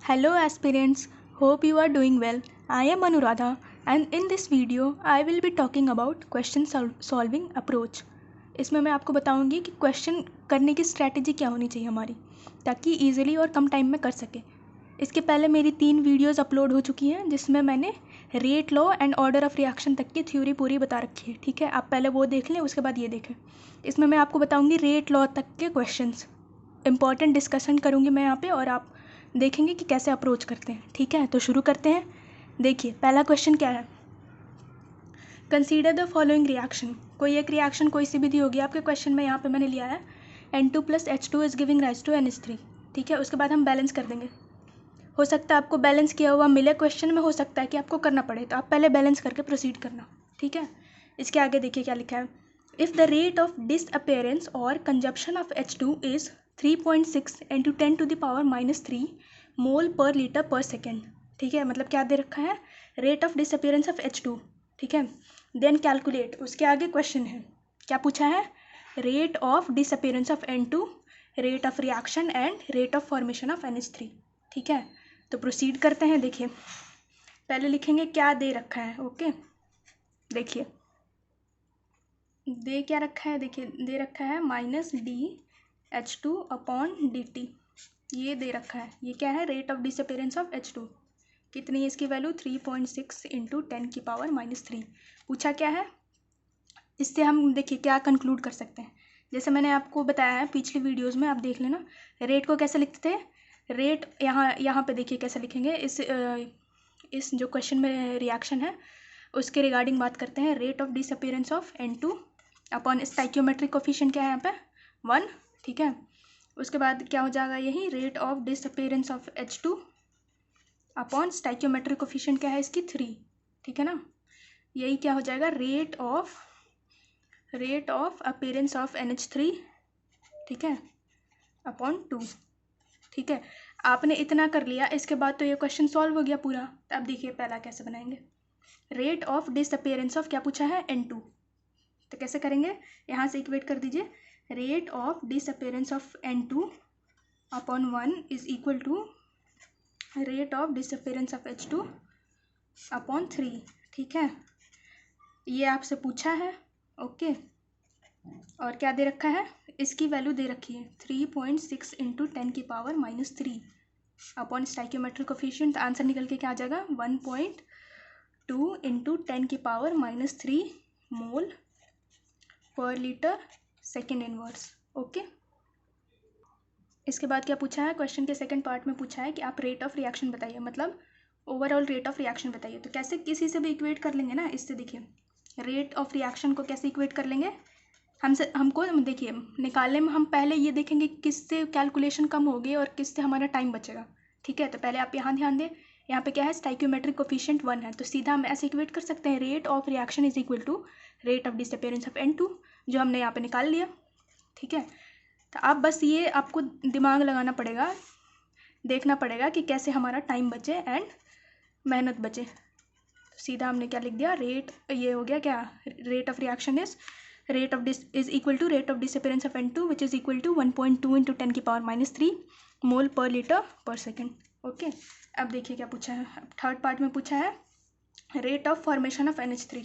Hello aspirants, hope you are doing well. I am Anuradha and in this video I will be talking about question solving approach. इसमें मैं आपको बताऊंगी कि question करने की strategy क्या होनी चाहिए हमारी ताकि ईजिली और कम टाइम में कर सके। इसके पहले मेरी 3 वीडियोस अपलोड हो चुकी हैं जिसमें मैंने rate law and order of reaction तक की थ्योरी पूरी बता रखी है। ठीक है, आप पहले वो देख लें, उसके बाद ये देखें। इसमें मैं आपको बताऊंगी रेट लॉ तक के क्वेश्चंस, इंपॉर्टेंट डिस्कशन करूंगी मैं यहाँ पे और आप देखेंगे कि कैसे अप्रोच करते हैं। ठीक है, तो शुरू करते हैं। देखिए पहला क्वेश्चन क्या है, कंसीडर द फॉलोइंग रिएक्शन। कोई एक रिएक्शन कोई सी भी दी होगी आपके क्वेश्चन में, यहाँ पे मैंने लिया है N2 + H2 is giving rise to NH3। ठीक है, उसके बाद हम बैलेंस कर देंगे। हो सकता है आपको बैलेंस किया हुआ मिले क्वेश्चन में, हो सकता है कि आपको करना पड़े, तो आप पहले बैलेंस करके प्रोसीड करना। ठीक है, इसके आगे देखिए क्या लिखा है, if the rate of disappearance और consumption of H2 is 3.6 × 10⁻³ mole per litre पर सेकेंड। ठीक है, मतलब क्या दे रखा है, rate of disappearance of H2। ठीक है, देन कैलकुलेट, उसके आगे क्वेश्चन है, क्या पूछा है, rate of disappearance of N2, rate of reaction and rate of formation of NH3। ठीक है, तो प्रोसीड करते हैं। देखिए पहले लिखेंगे क्या दे रखा है। ओके, देखिए दे क्या रखा है, देखिए दे रखा है -dH2/dt, ये दे रखा है। ये क्या है, rate of disappearance of H2। कितनी है इसकी वैल्यू, 3.6 × 10⁻³ पूछा क्या है। इससे हम देखिए क्या कंक्लूड कर सकते हैं, जैसे मैंने आपको बताया है पिछली वीडियोस में, आप देख लेना। रेट को कैसे लिखते थे, रेट यहाँ पे देखिए कैसे लिखेंगे। इस जो क्वेश्चन में रिएक्शन है उसके रिगार्डिंग बात करते हैं। Rate of disappearance of N2 upon stoichiometric coefficient क्या है यहाँ पे 1। ठीक है, उसके बाद क्या हो जाएगा, यही rate of disappearance of H2 upon stoichiometric coefficient क्या है इसकी 3। ठीक है ना, यही क्या हो जाएगा, rate of appearance of NH3। ठीक है, अपॉन 2। ठीक है, आपने इतना कर लिया, इसके बाद तो ये क्वेश्चन सॉल्व हो गया पूरा। अब देखिए पहला कैसे बनाएंगे, रेट ऑफ डिसअपेयरेंस ऑफ क्या पूछा है, N2। तो कैसे करेंगे, यहाँ से इक्वेट कर दीजिए, rate of disappearance of N2 upon 1 is equal to rate of disappearance of H2 upon 3। ठीक है, ये आपसे पूछा है। ओके, और क्या दे रखा है, इसकी वैल्यू दे रखी है 3.6 × 10⁻³ अपॉन स्टाइक्योमेट्रिक कोफिशिएंट। आंसर निकल के क्या आ जाएगा, 1.2 × 10⁻³ mole per litre second inverse. Okay, इसके बाद क्या पूछा है, क्वेश्चन के सेकंड पार्ट में पूछा है कि आप रेट ऑफ रिएक्शन बताइए, मतलब ओवरऑल रेट ऑफ रिएक्शन बताइए। तो कैसे, किसी से भी इक्वेट कर लेंगे ना इससे। देखिए रेट ऑफ रिएक्शन को कैसे इक्वेट कर लेंगे, हमको देखिए निकालने में हम पहले ये देखेंगे किससे कैलकुलेशन कम होगी और किससे हमारा टाइम बचेगा। ठीक है, तो पहले आप यहाँ ध्यान दें, यहाँ पे क्या है, स्टाइक्योमेट्रिक कोफिशिएंट 1 है, तो सीधा हम ऐसे इक्वेट कर सकते हैं, rate of reaction is equal to rate of disappearance of N2, जो हमने यहाँ पे निकाल लिया। ठीक है, तो अब बस ये आपको दिमाग लगाना पड़ेगा, देखना पड़ेगा कि कैसे हमारा टाइम बचे एंड मेहनत बचे। तो सीधा हमने क्या लिख दिया, रेट, ये हो गया क्या, rate of reaction is rate of dis is equal to rate of disappearance of N2 which is equal to 1.2 × 10⁻³ mole per litre पर सेकेंड। ओके, अब देखिए क्या पूछा है, अब थर्ड पार्ट में पूछा है rate of formation of NH3।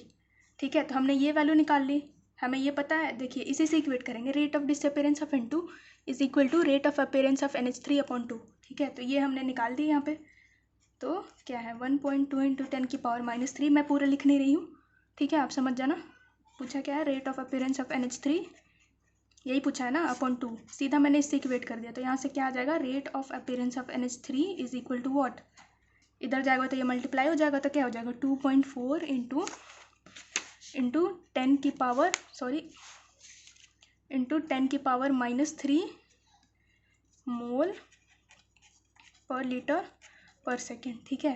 ठीक है, तो हमने ये वैल्यू निकाल ली, हमें ये पता है। देखिए इसी से इक्वेट करेंगे, rate of disappearance of N2 is equal to rate of appearance of NH3 upon 2। ठीक है, तो ये हमने निकाल दी यहाँ पे। तो क्या है, 1.2 × 10⁻³ मैं पूरा लिख नहीं रही हूँ। ठीक है, आप समझ जाना। पूछा क्या है, rate of appearance of NH3, यही पूछा है ना, अपॉन 2। सीधा मैंने इससे इक्वेट कर दिया, तो यहाँ से क्या आ जाएगा, rate of appearance of NH3 is equal to what, इधर जाएगा तो ये मल्टीप्लाई हो जाएगा, तो क्या हो जाएगा 2.4 × 10⁻³ मोल पर लीटर पर सेकेंड। ठीक है,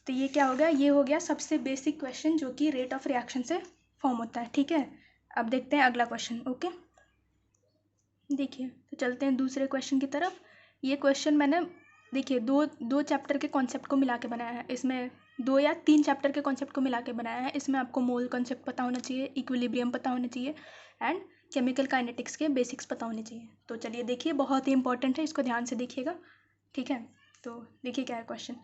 तो ये क्या हो गया, ये हो गया सबसे बेसिक क्वेश्चन जो कि रेट ऑफ रिएक्शन से फॉर्म होता है। ठीक है, अब देखते हैं अगला क्वेश्चन। ओके, देखिए तो चलते हैं दूसरे क्वेश्चन की तरफ। ये क्वेश्चन मैंने देखिए दो चैप्टर के कॉन्सेप्ट को मिला के बनाया है, इसमें 2 या 3 चैप्टर के कॉन्सेप्ट को मिला के बनाया है। इसमें आपको मोल कॉन्सेप्ट पता होना चाहिए, इक्विलिब्रियम पता होना चाहिए एंड केमिकल काइनेटिक्स के बेसिक्स पता होने चाहिए। तो चलिए देखिए, बहुत ही इंपॉर्टेंट है, इसको ध्यान से देखिएगा। ठीक है, तो देखिए क्या है question.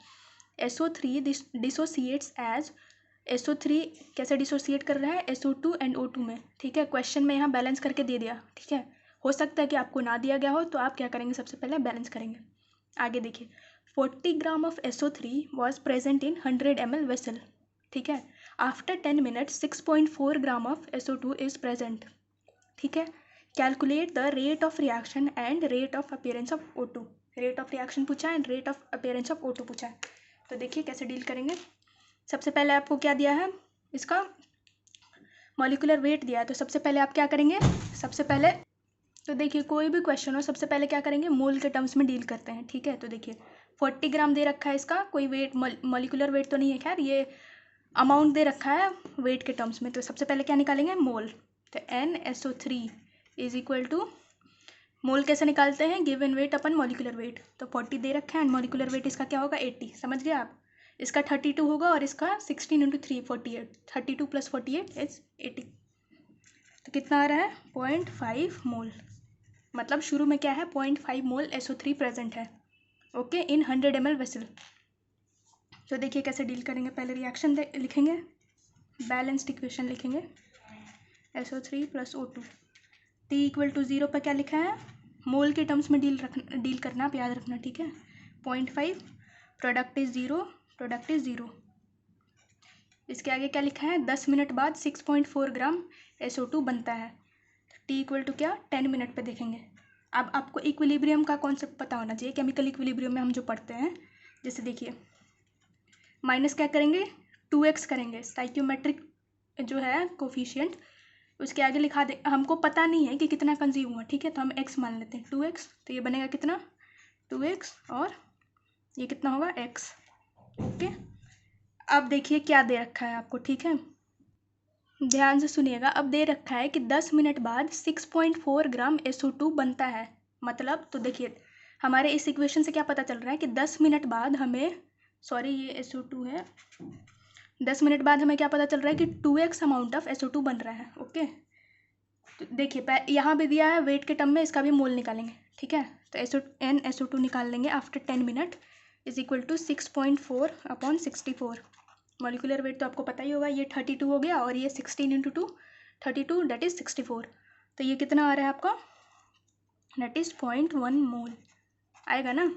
SO3 dissociates as, SO3 कैसे डिसोसिएट कर रहा है, SO2 एंड O2 में, ठीक है। क्वेश्चन में यहाँ बैलेंस करके दे दिया, ठीक है। हो सकता है कि आपको ना दिया गया हो, तो आप क्या करेंगे, सबसे पहले बैलेंस करेंगे। आगे देखिए, 40 gram of SO3 was present in 100 ml vessel, ठीक है। After 10 minutes 6.4 gram of SO2 is present, ठीक है। Calculate the rate of reaction and rate of appearance of O2। Rate of reaction पूछा है and rate of appearance of O2 पूछा है। तो देखिए कैसे डील करेंगे। सबसे पहले आपको क्या दिया है, इसका मॉलिक्यूलर वेट दिया है। तो सबसे पहले आप क्या करेंगे, सबसे पहले तो देखिए कोई भी क्वेश्चन हो, सबसे पहले क्या करेंगे, मोल के टर्म्स में डील करते हैं, ठीक है। तो देखिए 40 ग्राम दे रखा है, इसका कोई वेट मॉलिक्यूलर वेट तो नहीं है, खैर ये अमाउंट दे रखा है वेट के टर्म्स में। तो सबसे पहले क्या निकालेंगे, मोल। तो NSO3 इज इक्वल टू, मोल कैसे निकालते हैं, गिवन वेट अपन मॉलिक्यूलर वेट। तो 40 दे रखा है एंड मॉलिक्यूलर वेट इसका क्या होगा, 80, समझ गए आप। इसका 32 होगा और इसका 16 × 3 48, 32 + 48 इज 80। तो कितना आ रहा है, 0.5 मोल। मतलब शुरू में क्या है, 0.5 मोल SO3 प्रेजेंट है, ओके, इन 100 ml वेसल। तो देखिए कैसे डील करेंगे। पहले रिएक्शन लिखेंगे, बैलेंस्ड इक्वेशन लिखेंगे, SO3 + O2 T = 0 पर क्या लिखा है, मोल के टर्म्स में डील करना, आप याद रखना, ठीक है। 0.5, प्रोडक्ट इज 0, प्रोडक्ट इज 0। इसके आगे क्या लिखा है, 10 मिनट बाद 6.4 ग्राम SO2 बनता है। T = क्या, 10 मिनट पे देखेंगे। अब आपको इक्विलिब्रियम का कॉन्सेप्ट पता होना चाहिए। केमिकल इक्विलिब्रियम में हम जो पढ़ते हैं, जैसे देखिए माइनस क्या करेंगे, 2x करेंगे, स्टाइक्योमेट्रिक जो है कोफिशिएंट, उसके आगे लिखा दे। हमको पता नहीं है कि कितना कंज्यूम हुआ, ठीक है, तो हम x मान लेते हैं, 2x। तो ये बनेगा कितना, 2x, और ये कितना होगा, x, ओके। अब देखिए क्या दे रखा है आपको, ठीक है, ध्यान से सुनिएगा। अब दे रखा है कि 10 मिनट बाद 6.4 ग्राम SO2 बनता है। मतलब तो देखिए हमारे इस इक्वेशन से क्या पता चल रहा है कि 10 मिनट बाद हमें, सॉरी ये SO2 है, 10 मिनट बाद हमें क्या पता चल रहा है कि 2x अमाउंट ऑफ SO2 बन रहा है, ओके। तो देखिए यहाँ भी दिया है वेट के टर्म में, इसका भी मोल निकालेंगे, ठीक है। तो NSO2 निकाल लेंगे after 10 minute is equal to 6.4/64। Molecular weight तो आपको पता ही होगा, ये 32 हो गया और ये 16 × 2 32, दैट इज 64। तो ये कितना आ रहा है आपका, दैट इज 0.1 मोल आएगा ना।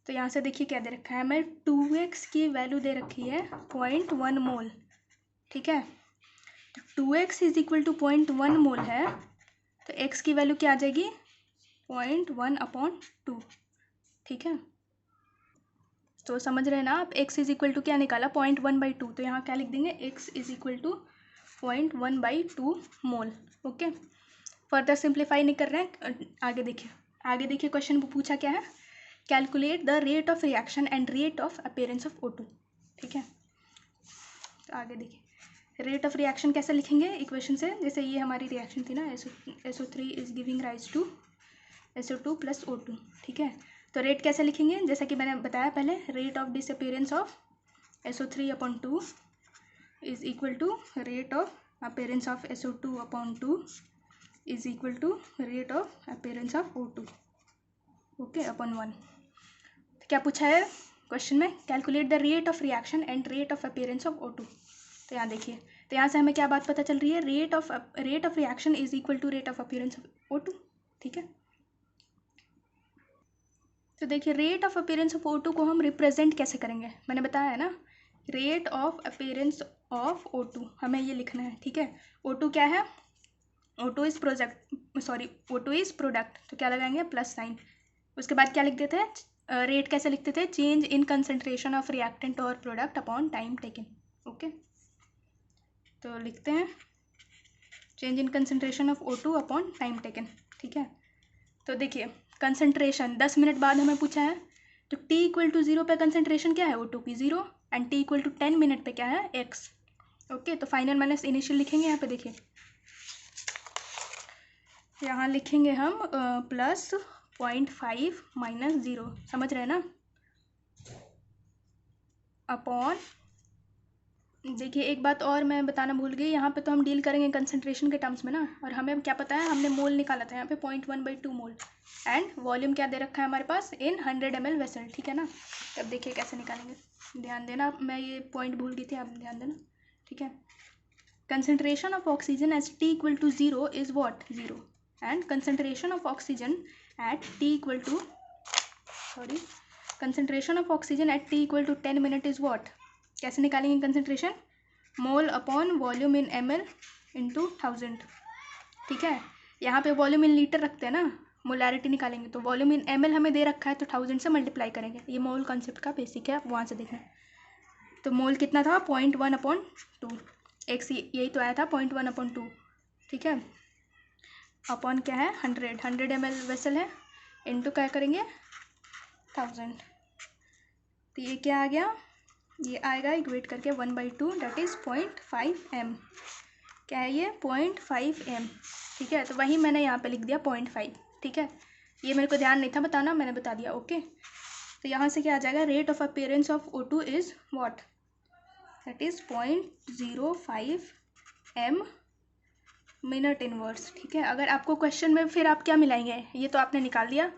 तो यहाँ से देखिए क्या दे रखा है हमें, 2x की वैल्यू दे रखी है 0.1 मोल, ठीक है। तो 2x इज इक्वल टू 0.1 मोल है, तो x की वैल्यू क्या आ जाएगी, 0.1/2, ठीक है। तो समझ रहे हैं ना आप, x इज इक्वल टू क्या निकाला, 0.1/2। तो यहाँ क्या लिख देंगे, x is equal to 0.1/2 mole, okay. Further simplify नहीं कर रहे हैं, आगे देखिए क्वेश्चन पूछा क्या है, calculate the rate of reaction and rate of appearance of O2, ठीक है। तो आगे देखिए रेट ऑफ रिएक्शन कैसे लिखेंगे इक्वेशन से, जैसे ये हमारी रिएक्शन थी ना, SO3 is giving rise to SO2 + O2, ठीक है। तो रेट कैसे लिखेंगे, जैसा कि मैंने बताया पहले, rate of disappearance of SO3/2 is equal to rate of appearance of SO2/2 is equal to rate of appearance of O2, okay, upon 1। तो क्या पूछा है क्वेश्चन में, calculate the rate of reaction and rate of appearance of O2। तो यहाँ देखिए, तो यहाँ से हमें क्या बात पता चल रही है, rate of reaction is equal to rate of appearance of O2, ठीक है। तो देखिए rate of appearance of O2 को हम रिप्रेजेंट कैसे करेंगे, मैंने बताया है ना, rate of appearance of O2 हमें ये लिखना है, ठीक है। O2 क्या है, O2 is O2 is product, तो क्या लगाएंगे, प्लस साइन। उसके बाद क्या लिख देते हैं, रेट कैसे लिखते थे, change in concentration of reactant और product upon time taken, okay. तो लिखते हैं change in concentration of O2 upon time taken, ठीक है। तो देखिए कंसंट्रेशन 10 मिनट बाद हमें पूछा है, तो T = 0 पे कंसंट्रेशन क्या है, O2 की 0, एंड T = 10 मिनट पे क्या है, x, ओके। तो फाइनल माइनस इनिशियल लिखेंगे यहाँ पे, देखिए यहाँ लिखेंगे हम प्लस 0.5 - 0, समझ रहे हैं ना, अपॉन देखिए एक बात और मैं बताना भूल गई, यहाँ पे तो हम डील करेंगे कंसंट्रेशन के टर्म्स में ना, और हमें अब क्या पता है, हमने मोल निकाला था यहाँ पे 0.1/2 मोल, एंड वॉल्यूम क्या दे रखा है हमारे पास इन 100 ml वेसल, ठीक है ना। तब देखिए कैसे निकालेंगे, ध्यान देना, मैं ये पॉइंट भूल गई थी, आप ध्यान देना, ठीक है। Concentration of oxygen at T = 0 is what, 0, and concentration of oxygen at T = concentration of oxygen at T = 10 minute is what. कैसे निकालेंगे concentration, mole upon volume in ml into 1000, ठीक है। यहाँ पे वॉल्यूम इन लीटर रखते हैं ना, molarity निकालेंगे तो वॉल्यूम इन ml हमें दे रखा है तो 1000 से मल्टीप्लाई करेंगे, ये मोल कॉन्सेप्ट का बेसिक है, आप वहाँ से देखना। तो मोल कितना था 0.1/2, एक सी यही तो आया था 0.1/2, ठीक है, अपॉन क्या है 100 ml वेसल है, इंटू क्या करेंगे 1000, तो ये क्या आ गया, ये आएगा इक्वेट करके 1/2 दैट इज़ 0.5 m, क्या है ये 0.5 m, ठीक है। तो वही मैंने यहाँ पे लिख दिया 0.5, ठीक है, ये मेरे को ध्यान नहीं था बताना, मैंने बता दिया, ओके। तो यहाँ से क्या आ जाएगा, rate of appearance of O2 is what, that is 0.05 m minute inverse, ठीक है। अगर आपको क्वेश्चन में फिर आप क्या मिलाएंगे, ये तो आपने निकाल दिया,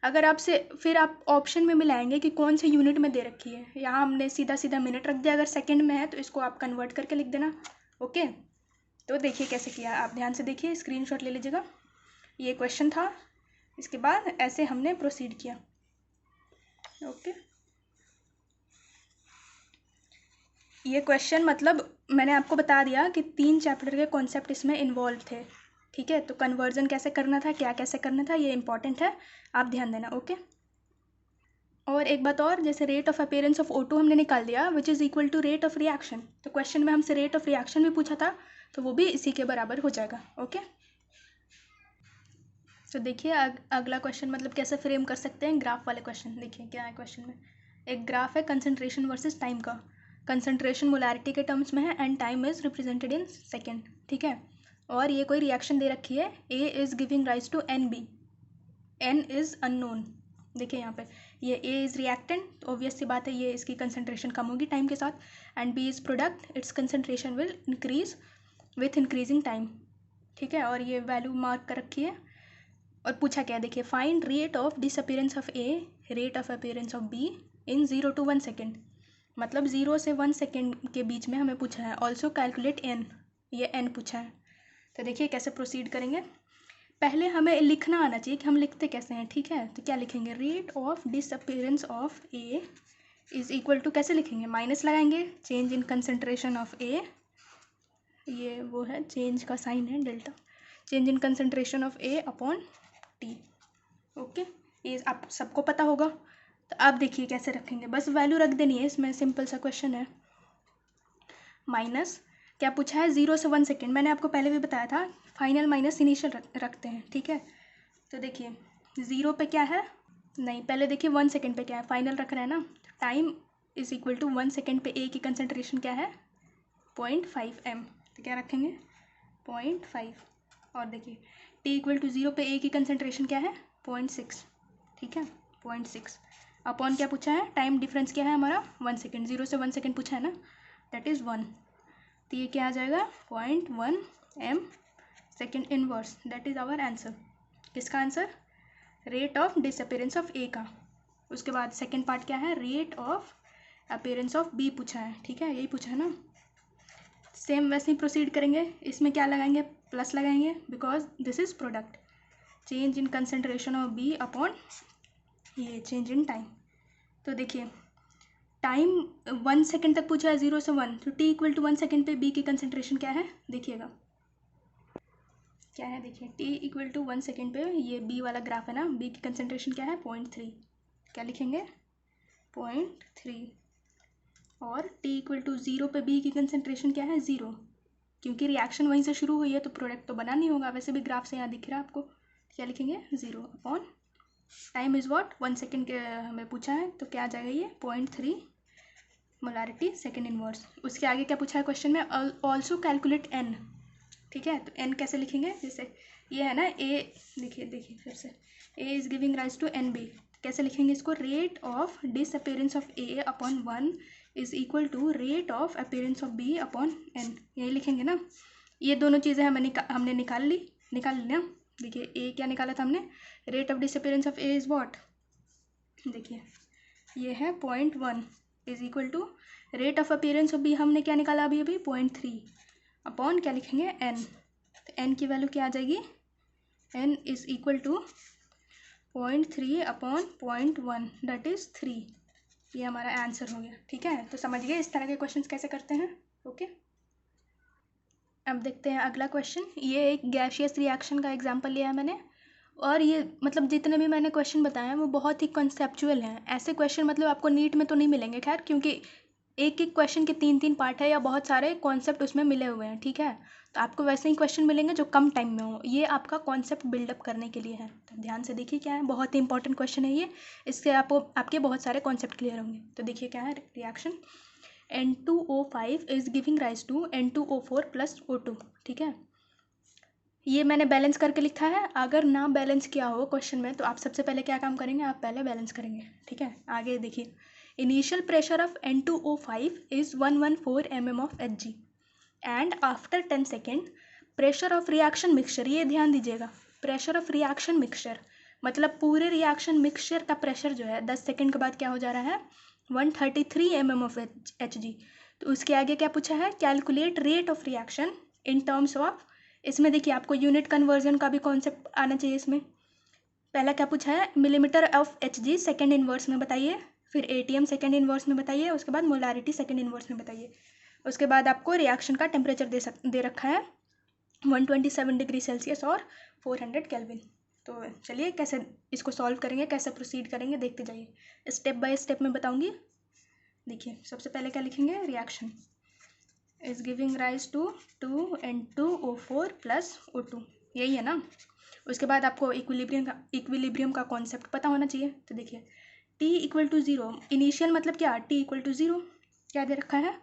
अगर आपसे फिर आप ऑप्शन में मिलाएंगे कि कौन से यूनिट में दे रखी है, यहाँ हमने सीधा सीधा मिनट रख दिया, अगर सेकंड में है तो इसको आप कन्वर्ट करके लिख देना, ओके। तो देखिए कैसे किया, आप ध्यान से देखिए, स्क्रीनशॉट ले लीजिएगा, ये क्वेश्चन था, इसके बाद ऐसे हमने प्रोसीड किया, ओके। ये क्वेश्चन मतलब मैंने आपको बता दिया कि 3 चैप्टर के कॉन्सेप्ट इसमें इन्वॉल्व थे, ठीक है। तो कन्वर्जन कैसे करना था, क्या कैसे करना था, ये इंपॉर्टेंट है, आप ध्यान देना, ओके। और एक बात और, जैसे rate of appearance of O2 हमने निकाल दिया which is equal to rate of reaction, तो क्वेश्चन में हमसे रेट ऑफ रिएक्शन भी पूछा था, तो वो भी इसी के बराबर हो जाएगा, ओके। तो देखिए अगला क्वेश्चन मतलब कैसे फ्रेम कर सकते हैं, ग्राफ वाले क्वेश्चन। देखिए क्या है क्वेश्चन में, एक ग्राफ है कंसंट्रेशन वर्सेस टाइम का, कंसंट्रेशन मोलैरिटी के टर्म्स में है and time is represented in second, ठीक है। और ये कोई रिएक्शन दे रखी है, A is giving rise to NB, N is unknown, देखिए यहाँ पे ये A इज़ रिएक्टेंट, तो ऑब्वियस सी बात है ये इसकी कंसंट्रेशन कम होगी टाइम के साथ, and B is product, it's concentration will increase with increasing time, ठीक है। और ये वैल्यू मार्क कर रखी है, और पूछा क्या है, देखिए find rate of disappearance of A, rate of appearance of B in 0 to 1 second, मतलब 0 से 1 सेकेंड के बीच में हमें पूछा है। ऑल्सो कैलकुलेट N, ये N पूछा है। तो देखिए कैसे प्रोसीड करेंगे, पहले हमें लिखना आना चाहिए कि हम लिखते कैसे हैं, ठीक है। तो क्या लिखेंगे, rate of disappearance of A is equal to, कैसे लिखेंगे, माइनस लगाएंगे, change in concentration of A, ये वो है चेंज का साइन है delta, change in concentration of A upon T, okay. ये आप सबको पता होगा, तो आप देखिए कैसे रखेंगे, बस वैल्यू रख देनी है इसमें, सिंपल सा क्वेश्चन है। माइनस क्या पूछा है, 0 से 1 सेकेंड, मैंने आपको पहले भी बताया था फाइनल माइनस इनिशियल रखते हैं, ठीक है। तो देखिए 0 पे क्या है, नहीं पहले देखिए 1 सेकेंड पे क्या है, फाइनल रख रहे हैं ना, time is equal to 1 second पे A की कंसंट्रेशन क्या है 0.5 m, तो क्या रखेंगे 0.5, और देखिए T = 0 पे A की कंसंट्रेशन क्या है 0.6, ठीक है 0.6, अपॉन क्या पूछा है, टाइम डिफरेंस क्या है हमारा 1 सेकेंड, 0 से 1 सेकेंड पूछा है ना, दैट इज़ 1, तो ये क्या आ जाएगा 0.1 m second inverse, that is our answer. किसका answer, rate of disappearance of A का। उसके बाद सेकेंड पार्ट क्या है, rate of appearance of B पूछा है, ठीक है, यही पूछा है ना। सेम वैसे ही प्रोसीड करेंगे, इसमें क्या लगाएंगे, प्लस लगाएंगे, because this is product, change in concentration of B upon ये चेंज इन टाइम। तो देखिए टाइम 1 सेकेंड तक पूछा है 0 से 1, तो T = 1 सेकेंड पे B की कंसंट्रेशन क्या है, देखिएगा क्या है, देखिए T = 1 सेकेंड पे ये B वाला ग्राफ है ना, B की कंसंट्रेशन क्या है 0.3, क्या लिखेंगे 0.3, और T = 0 पे B की कंसंट्रेशन क्या है 0, क्योंकि रिएक्शन वहीं से शुरू हुई है तो प्रोडक्ट तो बना नहीं होगा, वैसे भी ग्राफ से यहाँ दिख रहा है आपको, क्या लिखेंगे 0 upon time is what 1 second के हमें पूछा है, तो क्या आ जाएगा ये 0.3 मोलैरिटी सेकेंड इनवर्स। उसके आगे क्या पूछा है क्वेश्चन में, ऑल्सो कैलकुलेट N, ठीक है। तो N कैसे लिखेंगे, जैसे ये है ना A, देखिए फिर से A is giving rise to NB, कैसे लिखेंगे इसको, rate of disappearance of A upon 1 is equal to rate of appearance of B upon N, यही लिखेंगे ना। ये दोनों चीज़ें हमने निकाल ली ना। देखिए ए क्या निकाला था हमने, rate of disappearance of A is what, देखिए ये है 0.1 is equal to rate of appearance of B हमने क्या निकाला अभी 0.3 अपॉन क्या लिखेंगे एन, तो एन की वैल्यू क्या आ जाएगी, N is equal to 0.3 upon 0.1 that is 3। ये हमारा आंसर हो गया। ठीक है, तो समझ गए इस तरह के क्वेश्चंस कैसे करते हैं। ओके, अब देखते हैं अगला क्वेश्चन। ये एक गैसियस रिएक्शन का एग्जांपल लिया है मैंने, और ये मतलब जितने भी मैंने क्वेश्चन बताए हैं वो बहुत ही कॉन्सेप्चुअल हैं। ऐसे क्वेश्चन मतलब आपको नीट में तो नहीं मिलेंगे खैर, क्योंकि एक एक क्वेश्चन के 3-3 पार्ट है या बहुत सारे कॉन्सेप्ट उसमें मिले हुए हैं। ठीक है, तो आपको वैसे ही क्वेश्चन मिलेंगे जो कम टाइम में हो। ये आपका कॉन्सेप्ट बिल्डअप करने के लिए है, तो ध्यान से देखिए क्या है, बहुत ही इंपॉर्टेंट क्वेश्चन है ये। इससे आपके बहुत सारे कॉन्सेप्ट क्लियर होंगे। तो देखिए क्या है reaction, N2O5 is giving rise to N2O4 plus O2। ठीक है, ये मैंने बैलेंस करके लिखा है। अगर ना बैलेंस किया हो क्वेश्चन में तो आप सबसे पहले क्या काम करेंगे, आप पहले बैलेंस करेंगे। ठीक है, आगे देखिए, initial pressure of N2O5 is 114 mm of Hg and after 10 second pressure of reaction mixture, ये ध्यान दीजिएगा, प्रेशर ऑफ रिएक्शन मिक्सचर मतलब पूरे रिएक्शन मिक्सचर का प्रेशर जो है 10 सेकेंड के बाद क्या हो जा रहा है, 133 mm ऑफ Hg। तो उसके आगे क्या पूछा है, calculate rate of reaction in terms of, इसमें देखिए आपको यूनिट कन्वर्जन का भी कॉन्सेप्ट आना चाहिए। इसमें पहला क्या पूछा है, millimetre of Hg second inverse में बताइए, फिर ATM सेकेंड इनवर्स में बताइए, उसके बाद मोलारिटी सेकेंड इनवर्स में बताइए। उसके बाद आपको रिएक्शन का टेम्परेचर दे रखा है 127 डिग्री सेल्सियस और 400 केल्विन। तो चलिए कैसे इसको सॉल्व करेंगे, कैसे प्रोसीड करेंगे देखते जाइए, स्टेप बाय स्टेप में बताऊंगी। देखिए सबसे पहले क्या लिखेंगे, reaction is giving rise to 2N2O4 plus O2, यही है ना। उसके बाद आपको इक्विलिब्रियम का कॉन्सेप्ट पता होना चाहिए। तो देखिए T इक्वल टू 0, इनिशियल मतलब क्या, T इक्वल टू 0, क्या दे रखा है,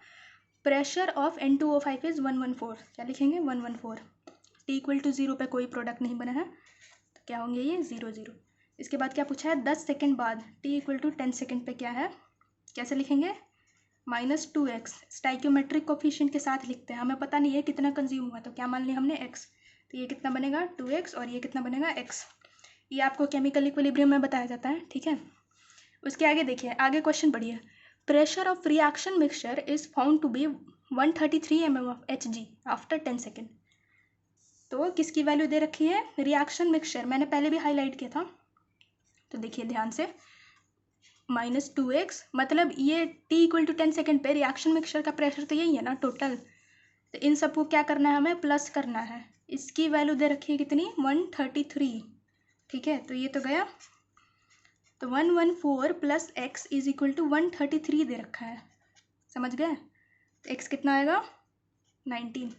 प्रेशर ऑफ N2O5 इज 114, क्या लिखेंगे 114, T इक्वल टू 0 पे कोई प्रोडक्ट नहीं बना है तो क्या होंगे ये 0 0। इसके बाद क्या पूछा है, 10 सेकेंड बाद T इक्वल टू 10 सेकेंड पे क्या है, कैसे लिखेंगे, -2x, स्टाइक्योमेट्रिक कोफिशिएंट के साथ लिखते हैं, हमें पता नहीं है कितना कंज्यूम हुआ तो क्या मान लिया हमने x, तो ये कितना बनेगा 2x और ये कितना बनेगा x। ये आपको केमिकल इक्विलिब्रियम में बताया जाता है। ठीक है, उसके आगे देखिए, आगे क्वेश्चन पढ़िए, pressure of reaction mixture is found to be 133 mm of Hg after 10 second. तो किसकी वैल्यू दे रखी है, रिएक्शन मिक्सचर, मैंने पहले भी हाईलाइट किया था। तो देखिए ध्यान से, -2x मतलब ये T इक्वल टू 10 सेकेंड पे रिएक्शन मिक्सचर का प्रेशर तो यही है ना टोटल, तो इन सबको क्या करना है, हमें प्लस करना है। इसकी वैल्यू दे रखी है कितनी, 133। ठीक है, तो ये तो गया, तो 114 plus x is equal to 133 दे रखा है, समझ गए। तो x कितना आएगा 19,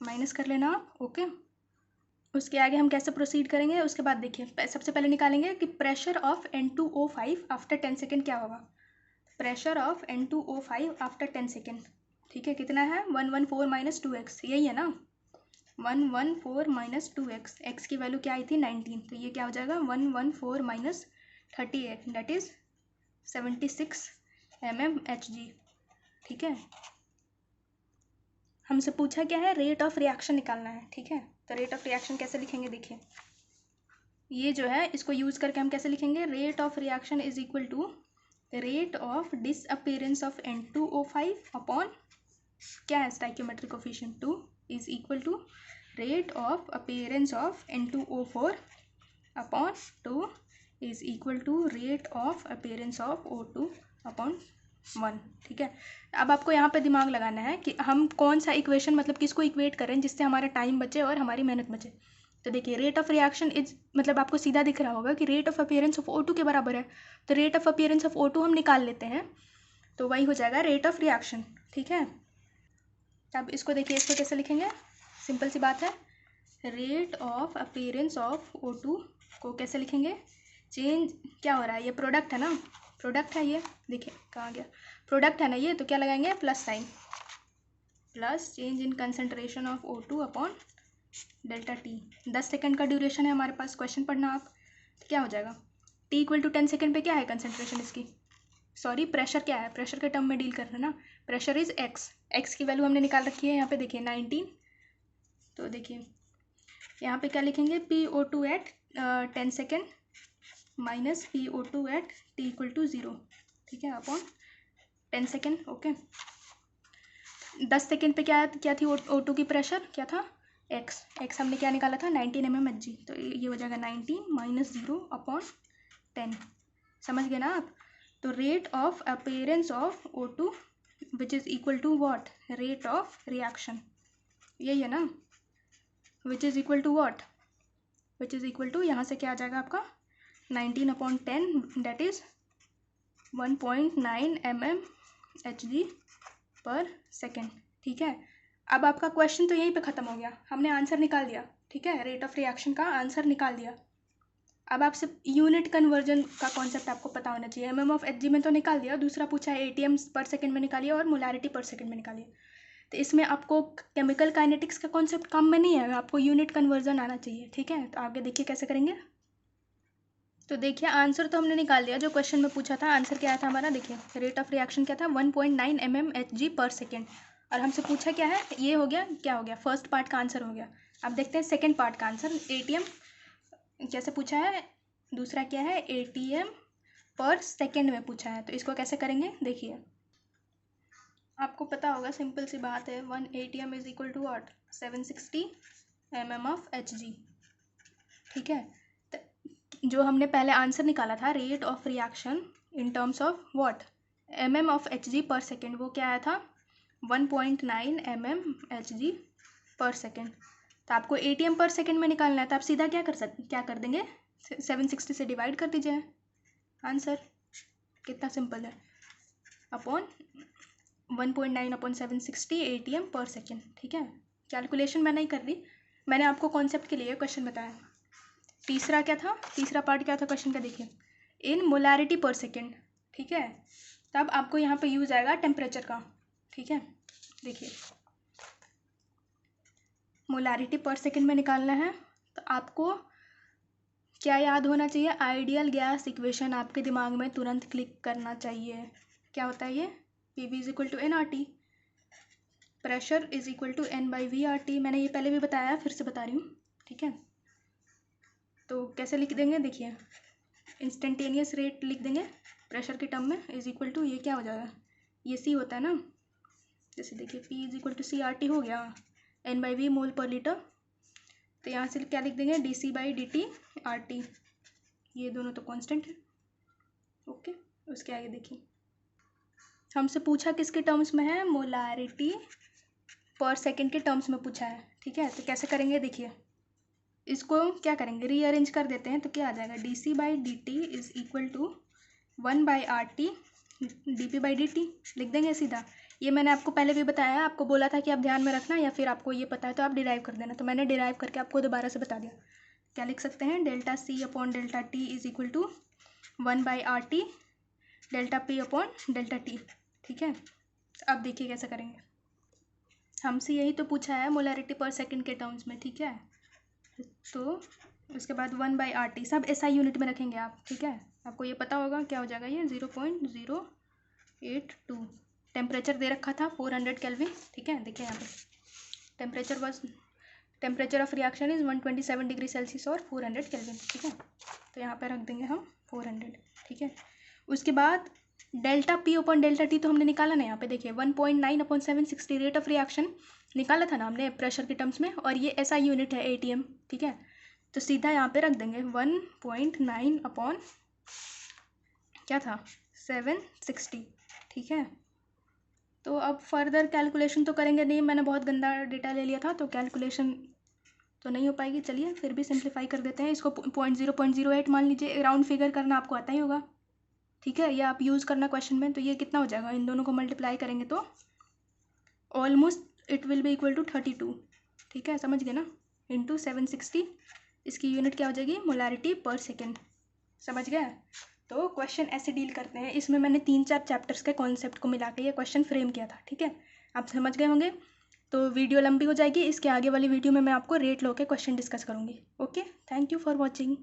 माइनस कर लेना आप। ओके, उसके आगे हम कैसे प्रोसीड करेंगे, उसके बाद देखिए सबसे पहले निकालेंगे कि pressure of N2O5 after 10 second क्या होगा, pressure of N2O5 after 10 second. ठीक है, कितना है 114 माइनस 2x, यही है ना, 114 माइनस 2x, x की वैल्यू क्या आई थी 19, तो ये क्या हो जाएगा 114 minus 38 that is 76 mm Hg। ठीक है, हमसे पूछा क्या है, रेट ऑफ रिएक्शन निकालना है। ठीक है, तो रेट ऑफ रिएक्शन कैसे लिखेंगे, देखिए ये जो है इसको यूज करके हम कैसे लिखेंगे, rate of reaction is equal to rate of disappearance of N2O5 upon क्या है, stoichiometric coefficient 2 is equal to rate of appearance of N2O4 upon 2 is equal to rate of appearance of O2 upon 1। ठीक है, अब आपको यहाँ पे दिमाग लगाना है कि हम कौन सा इक्वेशन मतलब किसको इक्वेट करें जिससे हमारा टाइम बचे और हमारी मेहनत बचे। तो देखिए रेट ऑफ रिएक्शन इज मतलब आपको सीधा दिख रहा होगा कि rate of appearance of O2 के बराबर है, तो rate of appearance of O2 हम निकाल लेते हैं, तो वही हो जाएगा रेट ऑफ रिएक्शन। ठीक है, अब इसको देखिए, इसको कैसे लिखेंगे, सिंपल सी बात है, rate of appearance of O2 को कैसे लिखेंगे, चेंज क्या हो रहा है, ये प्रोडक्ट है ना, प्रोडक्ट है ये, देखिए कहाँ गया, प्रोडक्ट है ना ये, तो क्या लगाएंगे plus sign, plus change in concentration of O2 upon delta T। 10 second का ड्यूरेशन है हमारे पास, क्वेश्चन पढ़ना आप, तो क्या हो जाएगा टी इक्वल टू 10 सेकेंड पे क्या है कंसनट्रेशन इसकी, सॉरी प्रेशर क्या है, प्रेशर के टर्म में डील कर रहे हैं ना, प्रेशर इज एक्स, एक्स की वैल्यू हमने निकाल रखी है यहाँ पे देखिए 19। तो देखिए यहाँ पे क्या लिखेंगे, PO2 at 10 second minus PO2 at T equal to 0, ठीक है, अपॉन 10 सेकेंड। ओके 10 सेकेंड पे क्या थी O2 की प्रेशर, क्या था एक्स हमने क्या निकाला था 19 mmHg, तो ये हो जाएगा 19 माइनस 0 अपॉन 10, समझ गए ना आप। तो rate of appearance of O2 which is equal to what, rate of reaction, यही है ना, which is equal to what, which is equal to यहाँ से क्या आ जाएगा आपका 19 upon 10 that is 1.9 mmHg per second, ठीक है। अब आपका क्वेश्चन तो यहीं पे ख़त्म हो गया, हमने आंसर निकाल दिया, ठीक है, रेट ऑफ रिएक्शन का आंसर निकाल दिया। अब आपसे यूनिट कन्वर्जन का कॉन्सेप्ट आपको पता होना चाहिए, MM/Hg में तो निकाल दिया, दूसरा पूछा है ATM पर सेकेंड में निकालिए और मोलारिटी पर सेकेंड में निकालिए। तो इसमें आपको केमिकल काइनेटिक्स का कॉन्सेप्ट काम में नहीं है, आपको यूनिट कन्वर्जन आना चाहिए, ठीक है। तो आगे देखिए कैसे करेंगे। तो देखिए आंसर तो हमने निकाल दिया, जो क्वेश्चन में पूछा था आंसर क्या आया था हमारा, देखिए रेट ऑफ रिएक्शन क्या था 1.9 mmHg पर सेकेंड, और हमसे पूछा क्या है, ये हो गया, क्या हो गया, फर्स्ट पार्ट का आंसर हो गया। अब देखते हैं सेकेंड पार्ट का आंसर, ATM कैसे पूछा है, दूसरा क्या है ATM पर सेकेंड में पूछा है, तो इसको कैसे करेंगे देखिए, आपको पता होगा सिंपल सी बात है, 1 ATM is equal to what 760 mmHg, ठीक है। जो हमने पहले आंसर निकाला था rate of reaction in terms of what mmHg per second, वो क्या आया था 1.9 mmHg पर सेकेंड। तो आपको ATM पर सेकेंड में निकालना है, तो आप सीधा क्या कर देंगे 760 से डिवाइड कर दीजिए, आंसर कितना सिंपल है, अपॉन 1.9 अपॉन 760 ATM पर सेकेंड, ठीक है। कैलकुलेशन मैं नहीं कर रही, मैंने आपको कॉन्सेप्ट के लिए क्वेश्चन बताया। तीसरा क्या था, तीसरा पार्ट क्या था क्वेश्चन का, देखिए इन मोलारिटी पर सेकेंड, ठीक है। तब आपको यहाँ पे यूज आएगा टेम्परेचर का, ठीक है। देखिए मोलारिटी पर सेकेंड में निकालना है, तो आपको क्या याद होना चाहिए, आइडियल गैस इक्वेशन आपके दिमाग में तुरंत क्लिक करना चाहिए। क्या होता है ये, PV is equal to nRT, pressure is equal to N/V/RT, मैंने ये पहले भी बताया, फिर से बता रही हूँ, ठीक है। तो कैसे लिख देंगे, देखिए इंस्टेंटेनियस रेट लिख देंगे प्रेशर के टर्म में, इज इक्वल टू ये क्या हो जाएगा, ये C होता है ना, जैसे देखिए P is equal to CRT हो गया, N/V मोल पर लीटर, तो यहाँ से क्या लिख देंगे dC/dt RT, ये दोनों तो कांस्टेंट है, ओके। उसके आगे देखिए हमसे पूछा किसके टर्म्स में है, मोलारिटी पर सेकेंड के टर्म्स में पूछा है, ठीक है। तो कैसे करेंगे देखिए, इसको क्या करेंगे रीअरेंज कर देते हैं, तो क्या आ जाएगा dC/dt is equal to 1/RT dP/dt लिख देंगे सीधा। ये मैंने आपको पहले भी बताया, आपको बोला था कि आप ध्यान में रखना, या फिर आपको ये पता है तो आप डिराइव कर देना, तो मैंने डिराइव करके आपको दोबारा से बता दिया। क्या लिख सकते हैं, delta C upon delta T is equal to 1/RT delta P upon delta T, ठीक है। अब देखिए कैसे करेंगे, हमसे यही तो पूछा है मोलारिटी पर सेकेंड के टर्म्स में, ठीक है। तो उसके बाद 1/RT सब SI यूनिट में रखेंगे आप, ठीक है। आपको ये पता होगा क्या हो जाएगा, ये 0.082, टेम्परेचर दे रखा था 400 केल्विन, ठीक है। देखिए यहाँ पे temperature of reaction is 127 degree Celsius और 400 केल्विन, ठीक है। तो यहाँ पे रख देंगे हम 400, ठीक है। उसके बाद delta P upon delta T तो हमने निकाला ना, यहाँ पे देखिए 1.9 अपॉन 760 रेट ऑफ रिएक्शन निकाला था ना हमने प्रेशर के टर्म्स में, और ये SI यूनिट है ATM, ठीक है। तो सीधा यहाँ पे रख देंगे 1.9 अपॉन क्या था 760, ठीक है। तो अब फर्दर कैलकुलेशन तो करेंगे नहीं, मैंने बहुत गंदा डेटा ले लिया था, तो कैलकुलेशन तो नहीं हो पाएगी, चलिए फिर भी सिंप्लीफाई कर देते हैं इसको, 0.08 मान लीजिए, राउंड फिगर करना आपको आता ही होगा, ठीक है। ये आप यूज़ करना क्वेश्चन में, तो ये कितना हो जाएगा, इन दोनों को मल्टीप्लाई करेंगे तो almost it will be equal to 32, ठीक है, समझ गए ना, इंटू 760, इसकी यूनिट क्या हो जाएगी मोलारिटी पर सेकेंड, समझ गए। तो क्वेश्चन ऐसे डील करते हैं, इसमें मैंने 3-4 चैप्टर्स के कॉन्सेप्ट को मिला के ये क्वेश्चन फ्रेम किया था, ठीक है। आप समझ गए होंगे। तो वीडियो लंबी हो जाएगी, इसके आगे वाली वीडियो में मैं आपको रेट लॉ के क्वेश्चन डिस्कस करूँगी। Okay, thank you for watching.